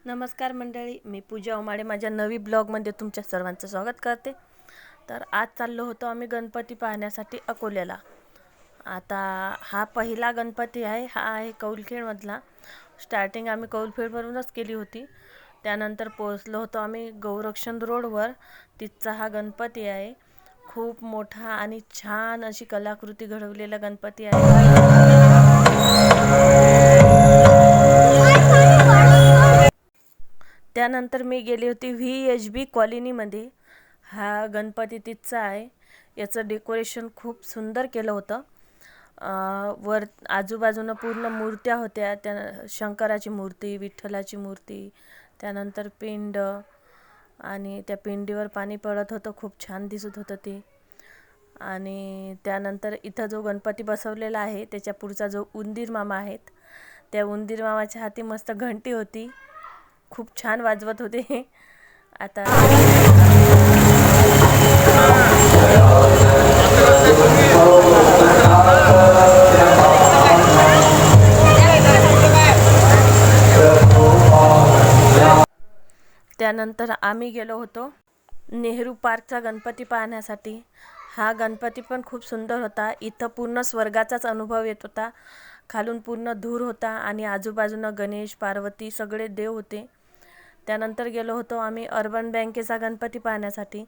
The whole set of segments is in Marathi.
नमस्कार मंडळी, मी पूजा उमाडे माझ्या नवी ब्लॉगमध्ये तुमच्या सर्वांचं स्वागत करते. तर आज चाललो होतो आम्ही गणपती पाहण्यासाठी अकोल्याला. आता हा पहिला गणपती आहे, हा आहे कौलखेडमधला. स्टार्टिंग आम्ही कौलखेडवरूनच केली होती. त्यानंतर पोहोचलो होतो आम्ही गौरक्षण रोडवर. तिथचा हा गणपती आहे. खूप मोठा आणि छान अशी कलाकृती घडवलेला गणपती आहे. त्यानंतर मी गेली होती VHB कॉलनीमध्ये. हा गणपती तिथचा आहे. याचं डेकोरेशन खूप सुंदर केलं होतं. वर आजूबाजूनं पूर्ण मूर्त्या होत्या. त्या शंकराची मूर्ती, विठ्ठलाची मूर्ती, त्यानंतर पिंड, आणि त्या पिंडीवर पाणी पडत होतं. खूप छान दिसत होतं ते. आणि त्यानंतर इथं जो गणपती बसवलेला आहे त्याच्या पुढचा जो उंदीर मामा आहेत, त्या उंदीर मामाच्या हाती मस्त घंटी होती. खूप छान वाजवत होते. आता त्यानंतर आम्ही गेलो होतो नेहरू पार्कचा गणपती पाहण्यासाठी. हा गणपती पण खूप सुंदर होता. इथं पूर्ण स्वर्गाचाच अनुभव येत होता. खालून पूर्ण धूर होता आणि आजूबाजूनं गणेश, पार्वती सगळे देव होते. त्यानंतर गेलो होतो आम्ही अर्बन बँकेचा गणपती पाहण्यासाठी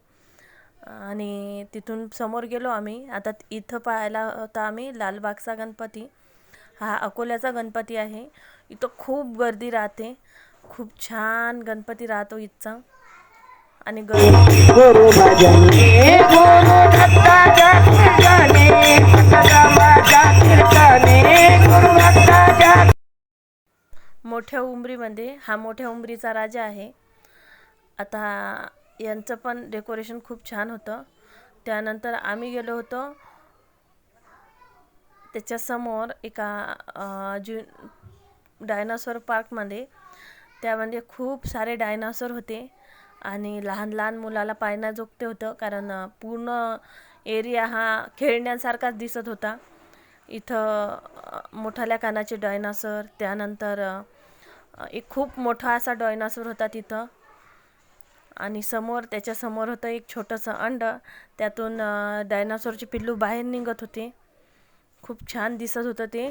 आणि तिथून समोर गेलो आम्ही. आता इथं पाहायला होता आम्ही लालबागचा गणपती. हा अकोल्याचा गणपती आहे. इथं खूप गर्दी राहते. खूप छान गणपती राहतो इथचा. आणि मोठ्या उंबरीमध्ये हा मोठ्या उंबरीचा राजा आहे. आता यांचं पण डेकोरेशन खूप छान होतं. त्यानंतर आम्ही गेलो होतो त्याच्यासमोर एका डायनासोर पार्कमध्ये. त्यामध्ये खूप सारे डायनासोर होते आणि लहान लहान मुलाला पाहण्याजोगते होतं, कारण पूर्ण एरिया हा खेळण्यासारखाच दिसत होता. इथं मोठाल्या कानाचे डायनासोर, त्यानंतर एक खूप मोठा असा डायनासोर होता तिथं. आणि त्याच्यासमोर होतं एक छोटंसं अंड. त्यातून डायनासोरचे पिल्लू बाहेर निघत होते. खूप छान दिसत होतं ते.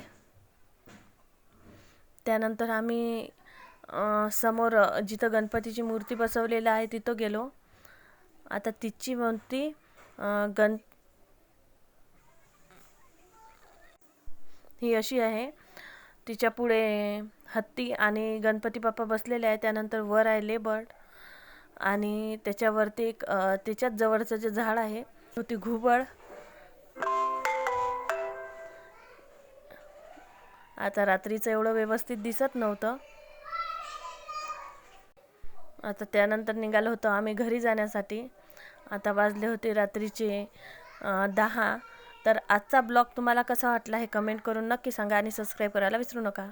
त्यानंतर आम्ही समोर जिथं गणपतीची मूर्ती बसवलेली आहे तिथं गेलो. आता तिची मूर्ती ही अशी आहे. तिच्या पुढे हत्ती आणि गणपती बाप्पा बसलेले आहे. त्यानंतर वर आहे लेबर्ड आणि त्याच्यावरती एक त्याच्याच जवळचं जे झाड आहे होती घुबड. आता रात्रीचं एवढं व्यवस्थित दिसत नव्हतं. आता त्यानंतर निघालो होतो आम्ही घरी जाण्यासाठी. आता वाजले होते रात्रीचे 10. तर आजचा ब्लॉग तुम्हाला कसा वाटला हे कमेंट करून नक्की सांगा आणि सबस्क्राईब करायला विसरू नका.